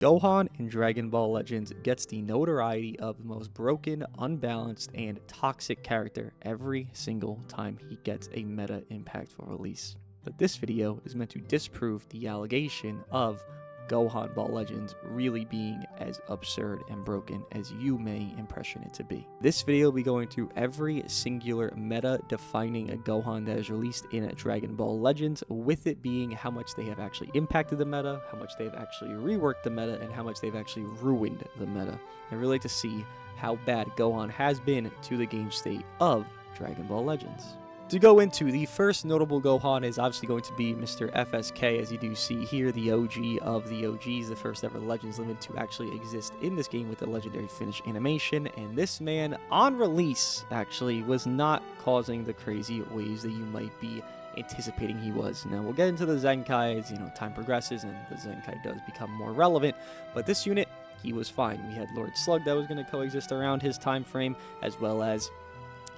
Gohan in Dragon Ball Legends gets the notoriety of the most broken, unbalanced, and toxic character every single time he gets a meta impactful release. But this video is meant to disprove the allegation of Gohan Ball Legends really being as absurd and broken as you may impression it to be. This video will be going through every singular meta defining a Gohan that is released in a Dragon Ball Legends, with it being how much they have actually impacted the meta, how much they've actually reworked the meta, and how much they've actually ruined the meta. I really like to see how bad Gohan has been to the game state of Dragon Ball Legends. To go into, the first notable Gohan is obviously going to be Mr. FSK, as you do see here, the OG of the OGs, the first ever Legends Limit to actually exist in this game with the legendary finish animation. And this man, on release, actually was not causing the crazy waves that you might be anticipating he was. Now, we'll get into the Zenkai as, time progresses and the Zenkai does become more relevant, but this unit, he was fine. We had Lord Slug that was going to coexist around his time frame, as well as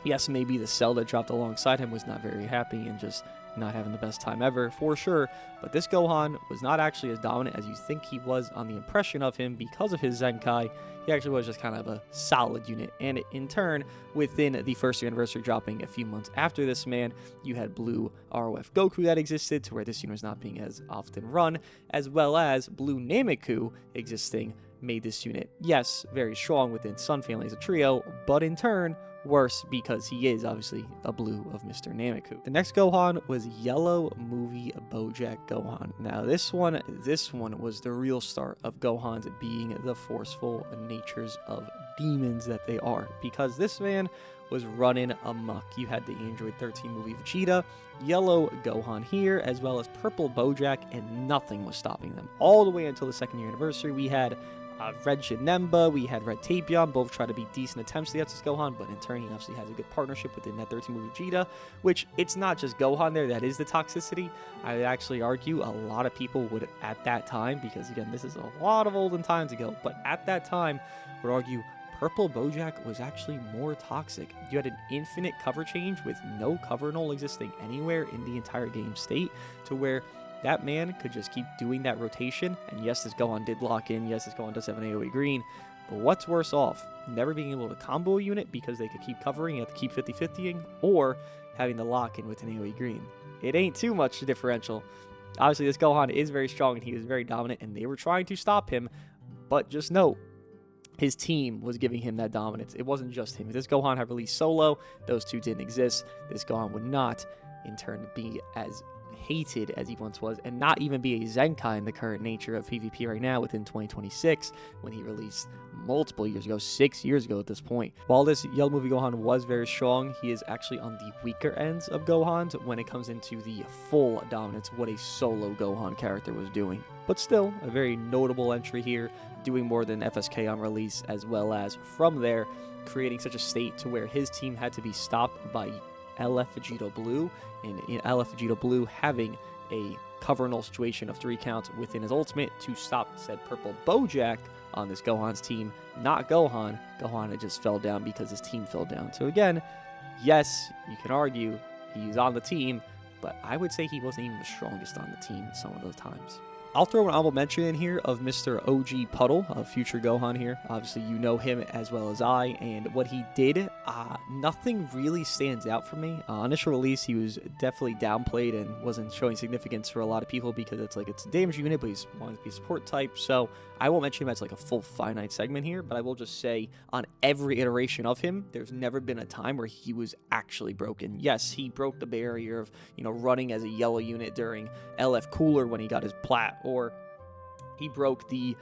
yes, maybe the cell that dropped alongside him was not very happy and just not having the best time ever, for sure. But this Gohan was not actually as dominant as you think he was on the impression of him because of his Zenkai. He actually was just kind of a solid unit. And in turn, within the first anniversary dropping a few months after this man, you had Blue ROF Goku that existed, to where this unit was not being as often run, as well as Blue Nameku existing made this unit, yes, very strong within Sun Family as a trio, but in turn, worse because he is obviously a blue of Mr. Nameku. The next Gohan was Yellow Movie Bojack Gohan. Now this one was the real start of Gohans being the forceful natures of demons that they are, because this man was running amok. You had the Android 13 movie Vegeta, Yellow Gohan here, as well as Purple Bojack, and nothing was stopping them. All the way until the second year anniversary, we had Red Shinemba, we had Red Tapion, both try to be decent attempts to get this Gohan, but in turn he obviously has a good partnership within that 13 movie Vegeta, which it's not just Gohan there that is the toxicity. I would actually argue a lot of people would at that time, because again this is a lot of olden times ago, but at that time would argue Purple Bojack was actually more toxic. You had an infinite cover change with no cover null existing anywhere in the entire game state, to where that man could just keep doing that rotation. And yes, this Gohan did lock in. Yes, this Gohan does have an AoE green. But what's worse off? Never being able to combo a unit because they could keep covering, you have to keep 50-50ing, or having the lock in with an AoE green. It ain't too much differential. Obviously, this Gohan is very strong and he was very dominant, and they were trying to stop him. But just note, his team was giving him that dominance. It wasn't just him. If this Gohan had released solo, those two didn't exist. This Gohan would not, in turn, be as hated as he once was, and not even be a Zenkai in the current nature of PvP right now within 2026, when he released multiple years ago, 6 years ago at this point. While this Yellow Movie Gohan was very strong, he is actually on the weaker ends of Gohans when it comes into the full dominance of what a solo Gohan character was doing. But still, a very notable entry here, doing more than FSK on release, as well as from there, creating such a state to where his team had to be stopped by LF Vegeta Blue, and in LF Vegeta Blue having a cover null situation of 3 counts within his ultimate to stop said Purple Bojack on this Gohan's team, not Gohan. Gohan had just fell down because his team fell down. So again, yes, you can argue he's on the team, but I would say he wasn't even the strongest on the team some of those times. I'll throw an honorable mention in here of Mr. OG Puddle, of future Gohan here. Obviously, you know him as well as I, and what he did, nothing really stands out for me. Initial release, he was definitely downplayed and wasn't showing significance for a lot of people because it's a damage unit, but he's wanting to be a support type, so I won't mention him as a full finite segment here, but I will just say on every iteration of him, there's never been a time where he was actually broken. Yes, he broke the barrier of, running as a yellow unit during LF Cooler when he got his plat, or he broke the,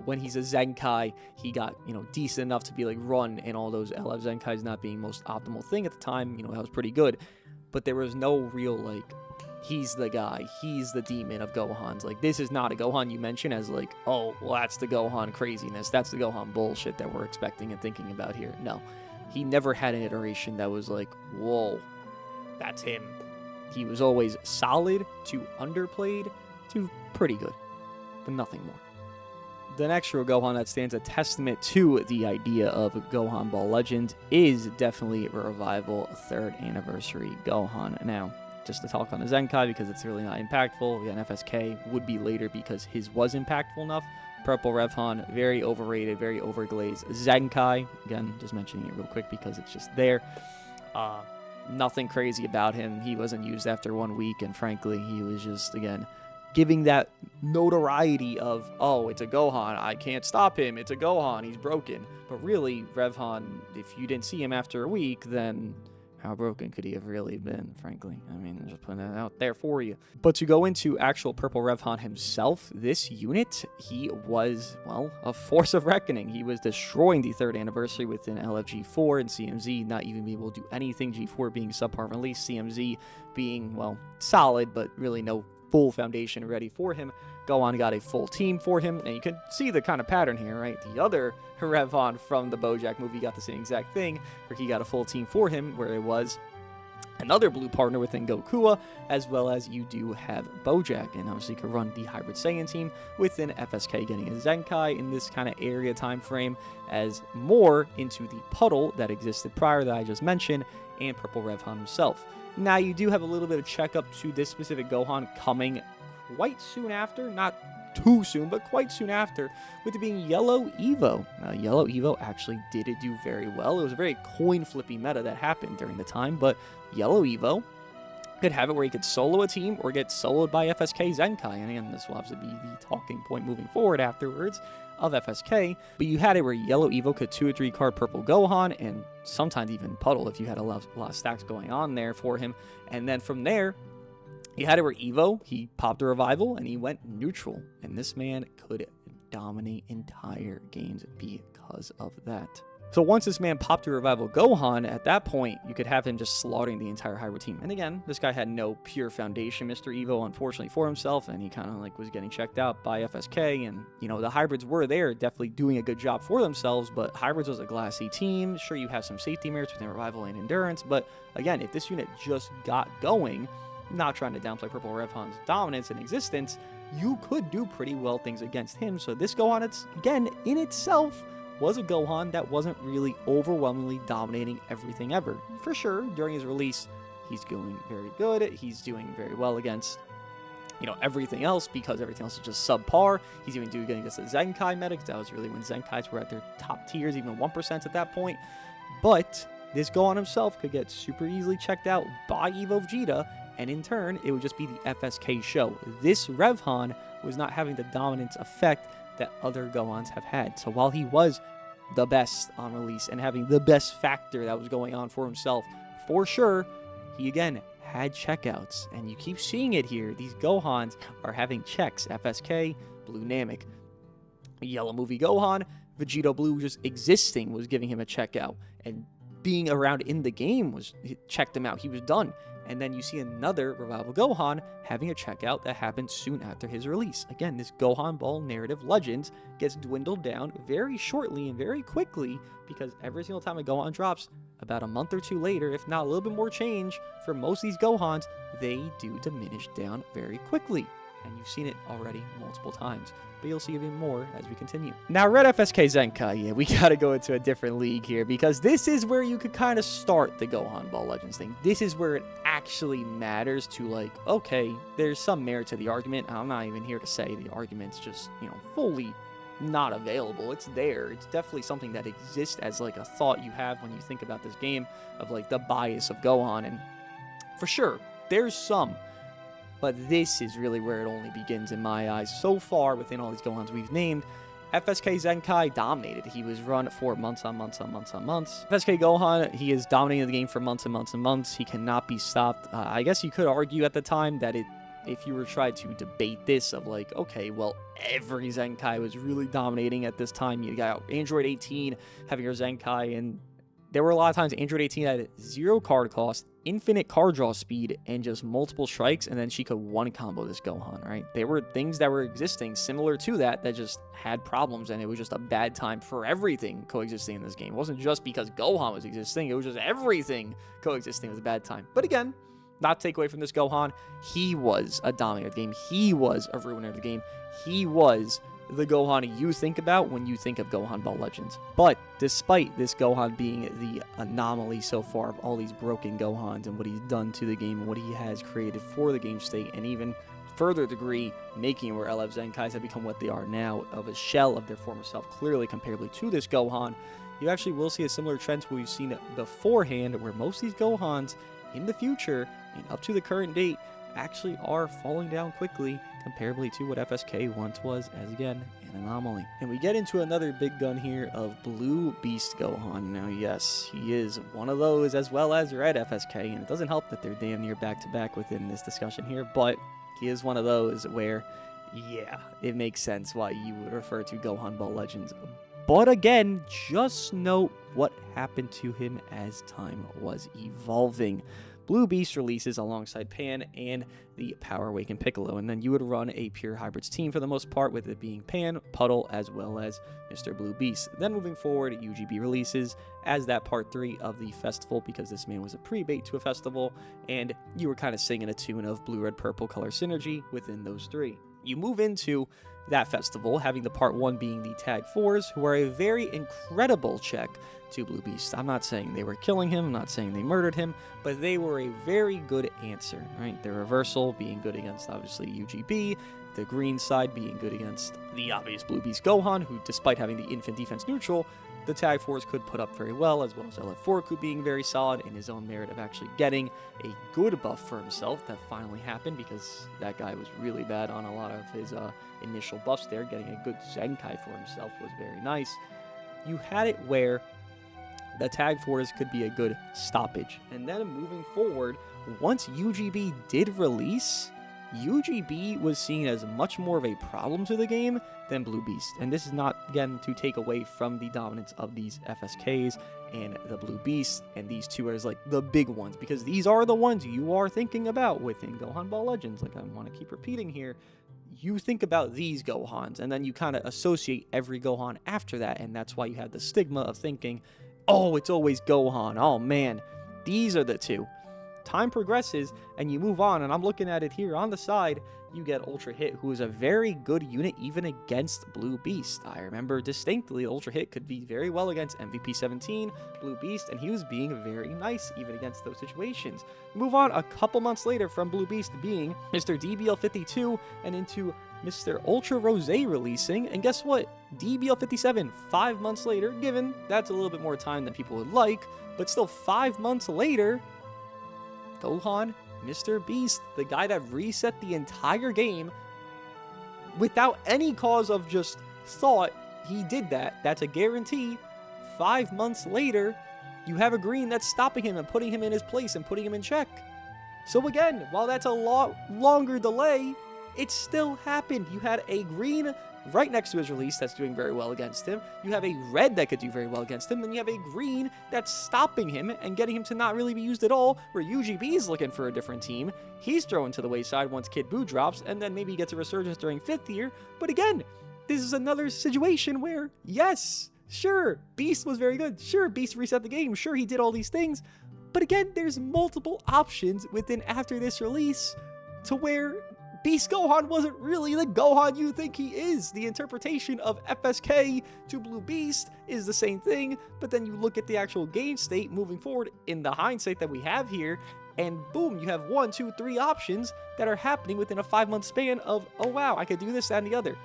when he's a Zenkai, he got, decent enough to be run, and all those LF Zenkais not being most optimal thing at the time, that was pretty good. But there was no real, he's the guy, he's the demon of Gohans. This is not a Gohan you mention as oh, well, that's the Gohan craziness, that's the Gohan bullshit that we're expecting and thinking about here. No, he never had an iteration that was whoa, that's him. He was always solid to underplayed to pretty good, but nothing more. The next real Gohan that stands a testament to the idea of Gohan Ball Legends is definitely Revival 3rd Anniversary Gohan. Now, just to talk on the Zenkai because it's really not impactful, again, FSK would be later because his was impactful enough, Purple Revhan, very overrated, very overglazed. Zenkai, again, just mentioning it real quick because it's just there. Nothing crazy about him. He wasn't used after 1 week, and frankly, he was just, again, giving that notoriety of, oh, it's a Gohan, I can't stop him, it's a Gohan, he's broken. But really, Revhan, if you didn't see him after a week, then how broken could he have really been, frankly? I mean, just putting that out there for you. But to go into actual Purple Revhan himself, this unit, he was, well, a force of reckoning. He was destroying the 3rd anniversary within LFG4 and CMZ, not even being able to do anything, G4 being subpar release, CMZ being, well, solid, but really no full foundation ready for him. Gohan got a full team for him, and you can see the kind of pattern here, right? The other Revhan from the BoJack movie got the same exact thing, where he got a full team for him, where it was another blue partner within Gokua, as well as you do have BoJack, and obviously you could run the Hybrid Saiyan team within FSK getting a Zenkai in this kind of area time frame, as more into the puddle that existed prior that I just mentioned, and Purple Revhan himself. Now, you do have a little bit of checkup to this specific Gohan coming quite soon after, not too soon, but quite soon after, with it being Yellow Evo. Now, Yellow Evo actually did do very well. It was a very coin-flippy meta that happened during the time, but Yellow Evo could have it where he could solo a team or get soloed by FSK Zenkai, and again, this will obviously be the talking point moving forward afterwards of FSK, but you had it where Yellow Evo could 2 or 3 card Purple Gohan, and sometimes even Puddle if you had a lot of stacks going on there for him, and then from there, you had it where Evo, he popped a revival, and he went neutral, and this man could dominate entire games because of that. So once this man popped a revival Gohan, at that point, you could have him just slaughtering the entire hybrid team. And again, this guy had no pure foundation, Mr. Evo, unfortunately for himself, and he kind of like was getting checked out by FSK, and you know, the hybrids were there, definitely doing a good job for themselves, but hybrids was a glassy team. Sure, you have some safety merits within revival and endurance, but again, if this unit just got going, not trying to downplay Purple Revhan's dominance and existence, you could do pretty well things against him. So this Gohan, it's again in itself was a Gohan that wasn't really overwhelmingly dominating everything ever. For sure, during his release, he's doing very good. He's doing very well against, you know, everything else because everything else is just subpar. He's even doing good against the Zenkai meta, because that was really when Zenkais were at their top tiers, even 1% at that point. But this Gohan himself could get super easily checked out by Evo Vegeta, and in turn, it would just be the FSK show. This Revhan was not having the dominance effect that other Gohans have had. So while he was the best on release and having the best factor that was going on for himself, for sure, he again had checkouts. And you keep seeing it here. These Gohans are having checks. FSK, Blue Namek, Yellow Movie Gohan, Vegito Blue just existing was giving him a checkout. And being around in the game was checked him out. He was done. And then you see another Revival Gohan having a checkout that happened soon after his release. Again, this Gohan Ball narrative Legends gets dwindled down very shortly and very quickly, because every single time a Gohan drops, about a month or two later, if not a little bit more change, for most of these Gohans, they do diminish down very quickly. And you've seen it already multiple times, but you'll see even more as we continue. Now, Red FSK Zenkai, yeah, we gotta go into a different league here, because this is where you could kind of start the Gohan Ball Legends thing. This is where it actually matters to, like, okay, there's some merit to the argument. I'm not even here to say the argument's just, you know, fully not available. It's there. It's definitely something that exists as, like, a thought you have when you think about this game of, like, the bias of Gohan, and for sure, there's some. But this is really where it only begins in my eyes. So far, within all these Gohans we've named, FSK Zenkai dominated. He was run for months on months on months on months. FSK Gohan, he is dominating the game for months and months and months. He cannot be stopped. I guess you could argue at the time that if you were trying to debate this of like, okay, well, every Zenkai was really dominating at this time. You got Android 18 having your Zenkai, and there were a lot of times Android 18 had 0 card cost, infinite card draw speed, and just multiple strikes, and then she could one combo this Gohan, right? There were things that were existing similar to that just had problems, and it was just a bad time for everything coexisting in this game. It wasn't just because Gohan was existing, it was just everything coexisting was a bad time. But again, not to take away from this Gohan, he was a dominator of the game. He was a ruiner of the game. He was the Gohan you think about when you think of Gohan Ball Legends. But despite this Gohan being the anomaly so far of all these broken Gohans and what he's done to the game and what he has created for the game state and even further degree, making where LF Zenkais have become what they are now, of a shell of their former self, clearly comparably to this Gohan. You actually will see a similar trend to what we've seen beforehand, where most of these Gohans in the future and up to the current date actually are falling down quickly, comparably to what FSK once was, as again, an anomaly. And we get into another big gun here of Blue Beast Gohan. Now, yes, he is one of those, as well as Red FSK, and it doesn't help that they're damn near back-to-back within this discussion here, but he is one of those where, yeah, it makes sense why you would refer to Gohan Ball Legends. But again, just note what happened to him as time was evolving. Blue Beast releases alongside Pan and the Power Awakened Piccolo, and then you would run a pure hybrids team for the most part, with it being Pan, Puddle, as well as Mr. Blue Beast. Then moving forward, UGB releases as that part 3 of the festival, because this man was a pre-bait to a festival, and you were kind of singing a tune of blue, red, purple color synergy within those 3. You move into that festival, having the part 1 being the Tag 4s, who are a very incredible check to Blue Beast. I'm not saying they were killing him, I'm not saying they murdered him, but they were a very good answer, right? The reversal being good against, obviously, UGB, the green side being good against the obvious Blue Beast Gohan, who, despite having the infant defense neutral, the Tag 4s could put up very well, as well as LF4 being very solid in his own merit of actually getting a good buff for himself. That finally happened, because that guy was really bad on a lot of his initial buffs there. Getting a good Zenkai for himself was very nice. You had it where the Tag 4s could be a good stoppage. And then moving forward, once UGB did release, UGB was seen as much more of a problem to the game than Blue Beast. And this is not, again, to take away from the dominance of these FSKs and the Blue Beast, and these two as like the big ones, because these are the ones you are thinking about within Gohan Ball Legends. Like I want to keep repeating here, you think about these Gohans, and then you kind of associate every Gohan after that, and that's why you have the stigma of thinking, oh, it's always Gohan. Oh man, these are the two. Time progresses and you move on, and I'm looking at it here on the side. You get Ultra Hit, who is a very good unit even against Blue Beast. I remember distinctly Ultra Hit could be very well against MVP 17, Blue Beast, and he was being very nice even against those situations. Move on a couple months later from Blue Beast being Mr. DBL 52 and into Mr. Ultra Rose releasing, and guess what? DBL 57 5 months later, given that's a little bit more time than people would like, but still 5 months later, Gohan, Mr. Beast, the guy that reset the entire game without any cause of just thought, he did that. That's a guarantee. 5 months later, you have a green that's stopping him and putting him in his place and putting him in check. So again, while that's a lot longer delay, it still happened. You had a green right next to his release that's doing very well against him. You have a red that could do very well against him. Then you have a green that's stopping him and getting him to not really be used at all, where UGB is looking for a different team. He's thrown to the wayside once Kid Buu drops, and then maybe he gets a resurgence during 5th year. But again, this is another situation where, yes, sure, Beast was very good. Sure, Beast reset the game. Sure, he did all these things. But again, there's multiple options within after this release to where Beast Gohan wasn't really the Gohan you think he is. The interpretation of FSK to Blue Beast is the same thing, but then you look at the actual game state moving forward in the hindsight that we have here, and boom, you have 1, 2, 3 options that are happening within a 5-month span of, oh wow, I could do this, that, and the other.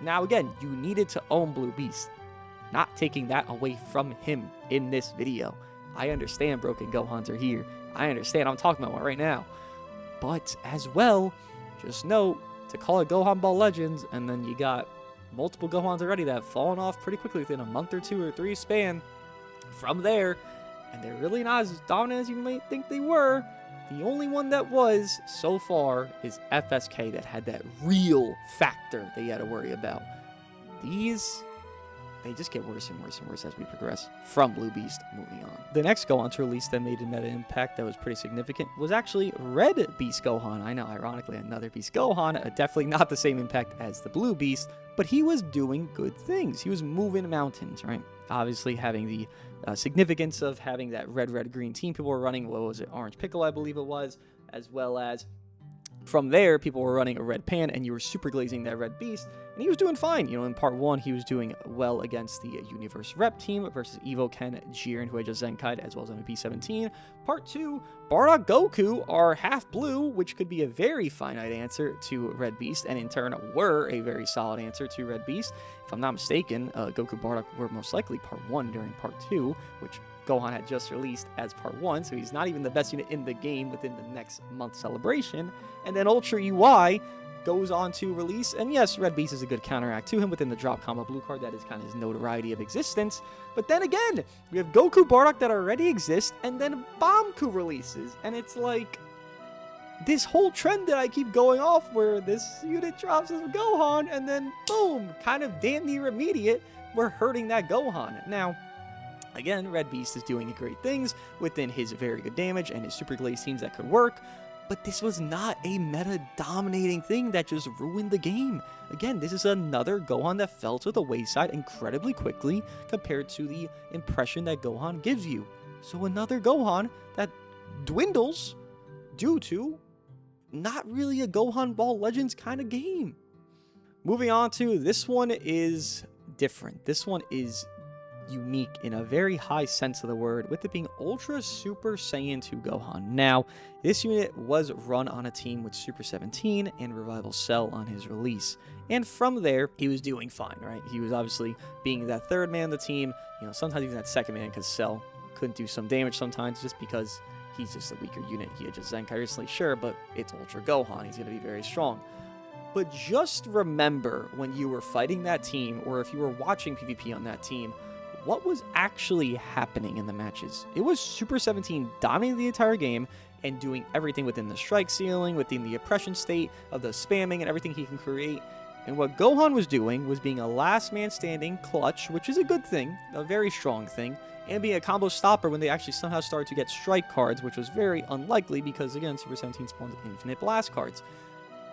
Now again, you needed to own Blue Beast. Not taking that away from him in this video. I understand broken Gohans are here. I understand, I'm talking about one right now. But as well, just note, to call it Gohan Ball Legends, and then you got multiple Gohans already that have fallen off pretty quickly within a month or 2 or 3 span from there, and they're really not as dominant as you might think they were. The only one that was, so far, is FSK that had that real factor that you had to worry about. These, they just get worse and worse and worse as we progress from Blue Beast moving on. The next Gohan to release that made a meta impact that was pretty significant was actually Red Beast Gohan. I know, ironically, another Beast Gohan, definitely not the same impact as the Blue Beast, but he was doing good things. He was moving mountains, right? Obviously having the significance of having that red-green team people were running. What was it? Orange Piccolo, I believe it was, as well as from there, people were running a red Pan, and you were super glazing that Red Beast, and And he was doing fine. You know, in part 1, he was doing well against the Universe Rep team versus Evo, Ken, Jiren, who had just Zenkai'd, as well as MVP 17. Part 2, Bardock, Goku are half blue, which could be a very finite answer to Red Beast, and in turn were a very solid answer to Red Beast. If I'm not mistaken, Goku, Bardock were most likely part 1 during part 2, which Gohan had just released as part 1, so he's not even the best unit in the game within the next month celebration. And then Ultra UI goes on to release, and yes, Red Beast is a good counteract to him within the drop combo blue card. That is kind of his notoriety of existence. But then again, we have Goku, Bardock that already exist, and then Bombku releases, and it's like this whole trend that I keep going off where this unit drops as Gohan, and then boom, kind of damn near immediate, we're hurting that Gohan. Now, again, Red Beast is doing great things within his very good damage and his super glaze teams that could work, but this was not a meta-dominating thing that just ruined the game. Again, this is another Gohan that fell to the wayside incredibly quickly compared to the impression that Gohan gives you. So another Gohan that dwindles due to not really a Gohan Ball Legends kind of game. Moving on to this one is different. This one is unique in a very high sense of the word, with it being Ultra Super Saiyan 2 Gohan. Now, this unit was run on a team with Super 17 and Revival Cell on his release. And from there, he was doing fine, right? He was obviously being that third man of the team, you know, sometimes even that second man, because Cell couldn't do some damage sometimes just because he's just a weaker unit. He had just Zenkai recently, sure, but it's Ultra Gohan. He's going to be very strong. But just remember when you were fighting that team, or if you were watching PvP on that team, what was actually happening in the matches. It was Super 17 dominating the entire game and doing everything within the strike ceiling, within the oppression state of the spamming and everything he can create. And what Gohan was doing was being a last man standing clutch, which is a good thing, a very strong thing, and being a combo stopper when they actually somehow started to get strike cards, which was very unlikely because, again, Super 17 spawns infinite blast cards.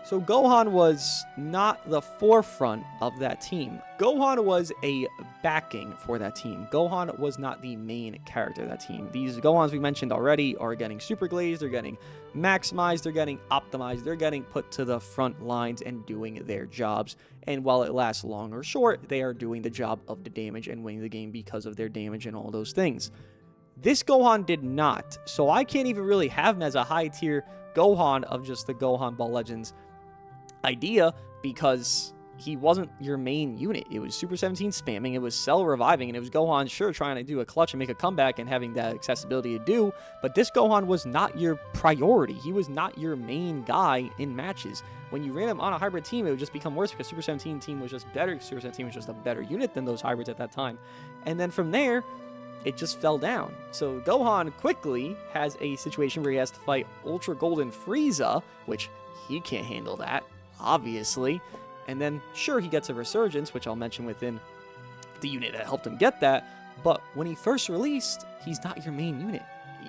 So Gohan was not the forefront of that team. Gohan was a backing for that team. Gohan was not the main character of that team. These Gohans we mentioned already are getting super glazed, they're getting maximized, they're getting optimized, they're getting put to the front lines and doing their jobs. And while it lasts long or short, they are doing the job of the damage and winning the game because of their damage and all those things. This Gohan did not, so I can't even really have him as a high tier Gohan of just the Gohan Ball Legends idea, because he wasn't your main unit. It was Super 17 spamming, it was Cell reviving, and it was Gohan, sure, trying to do a clutch and make a comeback and having that accessibility to do, but this Gohan was not your priority. He was not your main guy in matches. When you ran him on a hybrid team, it would just become worse because Super 17 team was just better. Super 17 was just a better unit than those hybrids at that time. And then from there, it just fell down. So Gohan quickly has a situation where he has to fight Ultra Golden Frieza, which he can't handle that, obviously. And then, sure, he gets a resurgence, which I'll mention within the unit that helped him get that. But when he first released, he's not your main unit.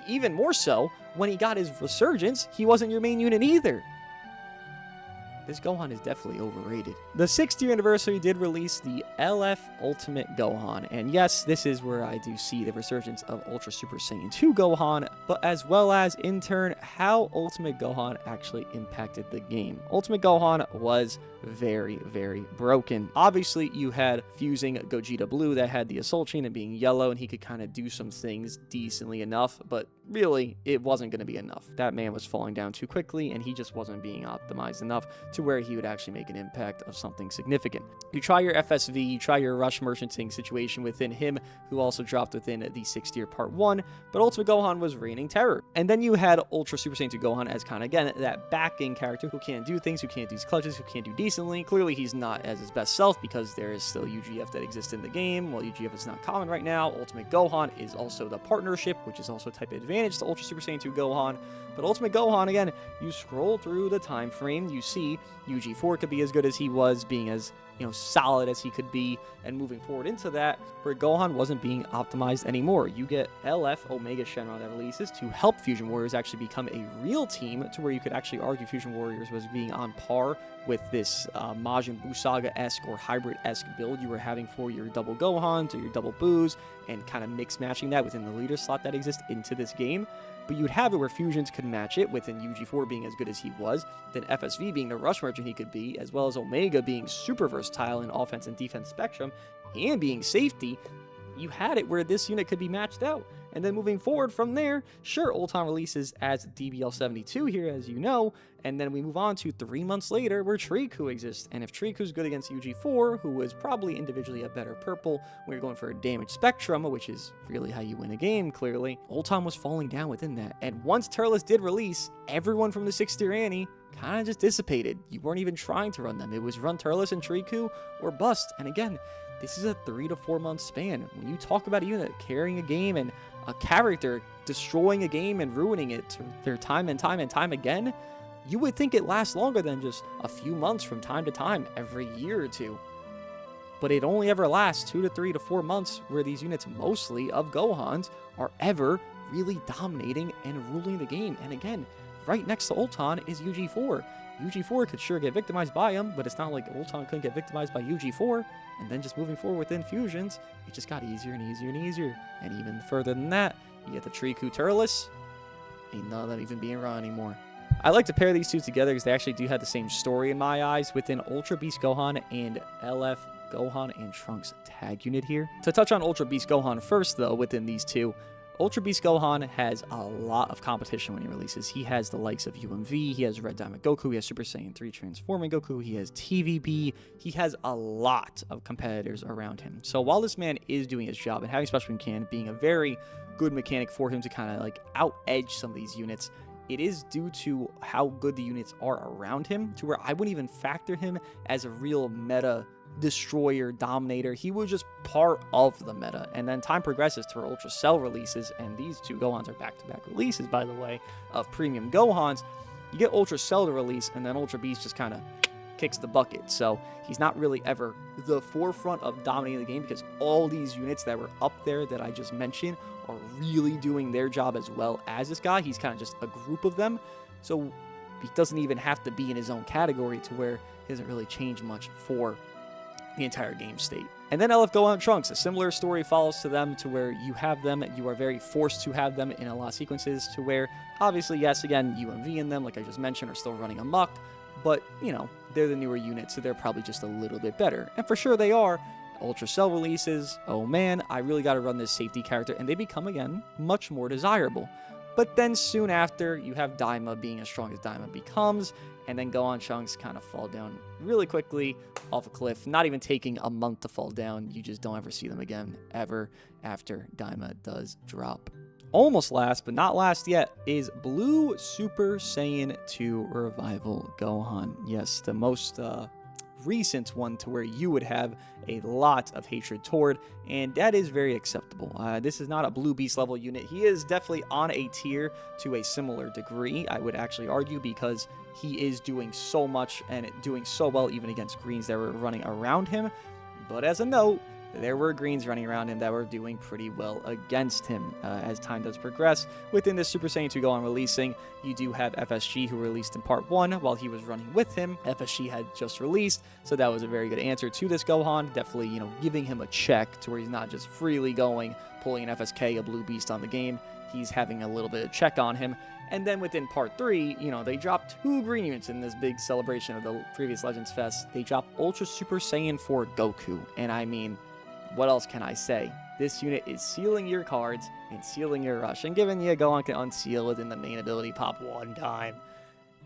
Even more so, when he got his resurgence, he wasn't your main unit either. This Gohan is definitely overrated. The 6th year anniversary did release the LF Ultimate Gohan, and yes, this is where I do see the resurgence of Ultra Super Saiyan 2 Gohan, but as well as, in turn, how Ultimate Gohan actually impacted the game. Ultimate Gohan was very, very broken. Obviously, you had fusing Gogeta Blue that had the Assault Chain and being yellow, and he could kind of do some things decently enough, but really, it wasn't going to be enough. That man was falling down too quickly, and he just wasn't being optimized enough to where he would actually make an impact of something significant. You try your FSV, you try your Rush Merchanting situation within him, who also dropped within the 6th year part 1, but Ultimate Gohan was reigning terror. And then you had Ultra Super Saiyan 2 Gohan as kind of, again, that backing character who can't do things, who can't do these clutches, who can't do decently. Clearly, he's not as his best self because there is still UGF that exists in the game. While UGF is not common right now, Ultimate Gohan is also the partnership, which is also a type of advantage to Ultra Super Saiyan 2 Gohan. But Ultimate Gohan, again, you scroll through the time frame, you see UG4 could be as good as he was, being as, you know, solid as he could be, and moving forward into that, where Gohan wasn't being optimized anymore. You get LF Omega Shenron that releases to help Fusion Warriors actually become a real team, to where you could actually argue Fusion Warriors was being on par with this Majin Buu Saga-esque or hybrid-esque build you were having for your double Gohans or your double Boos, and kind of mix matching that within the leader slot that exists into this game. but you'd have it where Fusions could match it, within UG4 being as good as he was, then FSV being the rush merchant he could be, as well as Omega being super versatile in offense and defense spectrum, and being safety. You had it where this unit could be matched out. And then moving forward from there, sure, Ultron releases as DBL72 here, as you know, and then we move on to 3 months later where Triku exists. And if Triku's good against UG4, who was probably individually a better purple when you're going for a damage spectrum, which is really how you win a game, clearly, Ultron was falling down within that. And once Turles did release, everyone from the 6th-tier Annie kind of just dissipated. You weren't even trying to run them. It was run Turles and Triku or bust. And again, this is a 3 to 4 month span. When you talk about a unit carrying a game and a character destroying a game and ruining it to their time and time and time again, you would think it lasts longer than just a few months from time to time, every year or two. But it only ever lasts 2 to 3 to 4 months where these units, mostly of Gohans, are ever really dominating and ruling the game. And again, right next to Ultron is UG4. UG4 could sure get victimized by him, but it's not like Ultron couldn't get victimized by UG4. And then just moving forward within Fusions, it just got easier and easier and easier. And even further than that, you get the Triku Turles. Ain't none of them even being run anymore. I like to pair these two together because they actually do have the same story in my eyes within Ultra Beast Gohan and LF Gohan and Trunks tag unit here. To touch on Ultra Beast Gohan first, though, within these two, Ultra Beast Gohan has a lot of competition when he releases. He has the likes of UMV, he has Red Diamond Goku, he has Super Saiyan 3 Transforming Goku, he has TVB, he has a lot of competitors around him. So while this man is doing his job and having Special Can being a very good mechanic for him to kind of like out-edge some of these units, it is due to how good the units are around him, to where I wouldn't even factor him as a real meta destroyer, dominator. He was just part of the meta. And then time progresses to Ultra Cell releases, and these two Gohans are back-to-back releases, by the way, of premium Gohans. You get Ultra Cell to release, and then Ultra Beast just kind of kicks the bucket. So he's not really ever the forefront of dominating the game, because all these units that were up there that I just mentioned are really doing their job as well as this guy. He's kind of just a group of them. So he doesn't even have to be in his own category, to where he doesn't really change much for the entire game state. And then LF Gohan and Trunks, a similar story follows to them, to where you have them, you are very forced to have them in a lot of sequences, to where obviously, yes, again, UMV in them, like I just mentioned, are still running amok, but you know, they're the newer units, so they're probably just a little bit better. And for sure they are. Ultra Cell releases, oh man, I really got to run this safety character, and they become again much more desirable. But then soon after, you have Daima being as strong as Daima becomes, and then Gohan Trunks kind of fall down really quickly off a cliff, not even taking a month to fall down. You just don't ever see them again, ever, after Daima does drop. Almost last, but not last yet, is Blue Super Saiyan 2 Revival Gohan. Yes, the most recent one, to where you would have a lot of hatred toward, and that is very acceptable. This is not a Blue Beast level unit. He is definitely on a tier to a similar degree, I would actually argue, because he is doing so much and doing so well even against greens that were running around him. But as a note, there were greens running around him that were doing pretty well against him. As time does progress, within this Super Saiyan 2 Gohan releasing, you do have FSG, who released in part 1 while he was running with him. FSG had just released, so that was a very good answer to this Gohan. Definitely, you know, giving him a check to where he's not just freely going, pulling an FSK, a Blue Beast on the game. He's having a little bit of check on him. And then within part 3, you know, they dropped 2 green units in this big celebration of the previous Legends Fest. They dropped Ultra Super Saiyan 4 Goku, and I mean, what else can I say? This unit is sealing your cards and sealing your rush, and giving you Gohan can unseal within the main ability pop one time.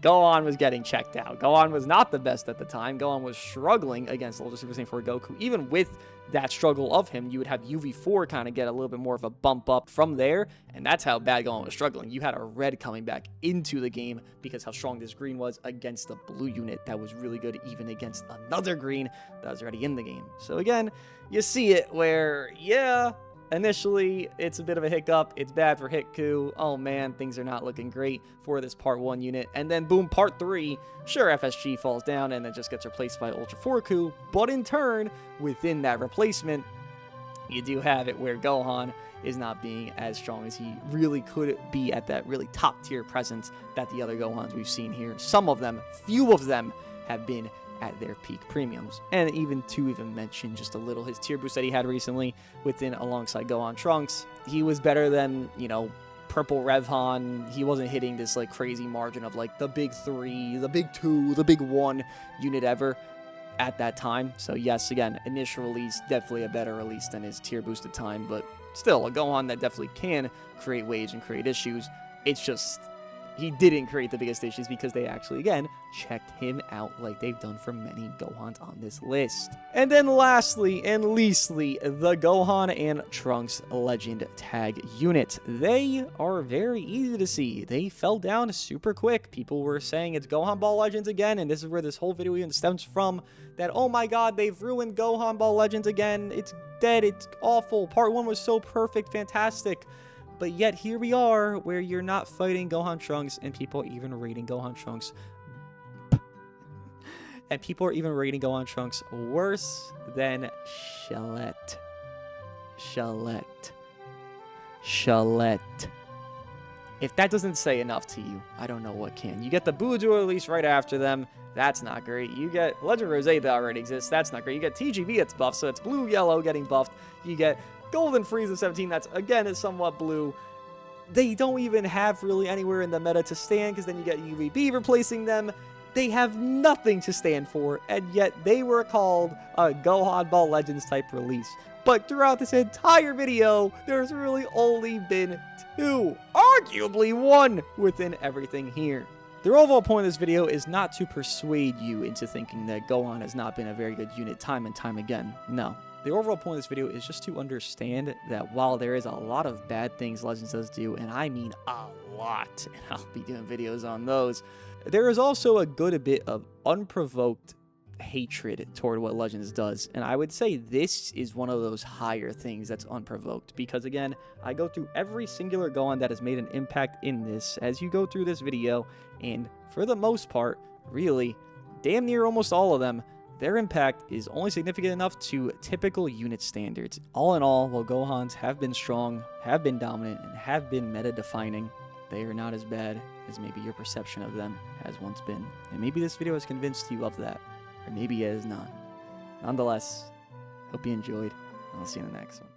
Gohan was getting checked out. Gohan was not the best at the time. Gohan was struggling against Ultra Super Saiyan 4 Goku. Even with that struggle of him, you would have UV4 kind of get a little bit more of a bump up from there, and that's how bad Gohan was struggling. You had a red coming back into the game because how strong this green was against the blue unit that was really good even against another green that was already in the game. So again, you see it where, yeah, initially, it's a bit of a hiccup. It's bad for Hitku. Oh man, things are not looking great for this part 1 unit. And then boom, part 3, sure, FSG falls down and it just gets replaced by Ultra 4Ku. But in turn, within that replacement, you do have it where Gohan is not being as strong as he really could be at that really top tier presence that the other Gohans we've seen here. Some of them, few of them, have been at their peak premiums. And even to even mention just a little, his tier boost that he had recently within alongside Gohan Trunks, he was better than, you know, Purple Revhan, he wasn't hitting this like crazy margin of like the big 3, the big 2, the big 1 unit ever at that time. So yes, again, initial release, definitely a better release than his tier boosted time, but still a Gohan that definitely can create waves and create issues. It's just he didn't create the biggest issues because they actually, again, checked him out like they've done for many Gohans on this list. And then lastly and leastly, the Gohan and Trunks Legend Tag Unit. They are very easy to see. They fell down super quick. People were saying it's Gohan Ball Legends again, and this is where this whole video even stems from, that, oh my god, they've ruined Gohan Ball Legends again. It's dead. It's awful. Part 1 was so perfect, fantastic. But yet here we are, where you're not fighting Gohan Trunks, and people are even rating Gohan Trunks. And people are even rating Gohan Trunks worse than Shalette. If that doesn't say enough to you, I don't know what can. You get the Bujo release right after them. That's not great. You get Legend Rose that already exists. That's not great. You get TGV that's buffed, so it's blue, yellow getting buffed. You get Golden Frieza 17, that's again is somewhat blue. They don't even have really anywhere in the meta to stand, because then you get UVB replacing them. They have nothing to stand for, and yet they were called a Gohan Ball Legends type release. But throughout this entire video, there's really only been 2, arguably 1, within everything here. The overall point of this video is not to persuade you into thinking that Gohan has not been a very good unit time and time again. No. The overall point of this video is just to understand that while there is a lot of bad things Legends does do, and I mean a lot, and I'll be doing videos on those, there is also a good bit of unprovoked hatred toward what Legends does. And I would say this is one of those higher things that's unprovoked, because again, I go through every singular Gohan that has made an impact in this as you go through this video, and for the most part, really, damn near almost all of them, their impact is only significant enough to typical unit standards. All in all, while Gohans have been strong, have been dominant, and have been meta-defining, they are not as bad as maybe your perception of them has once been. And maybe this video has convinced you of that, or maybe it has not. Nonetheless, hope you enjoyed, and I'll see you in the next one.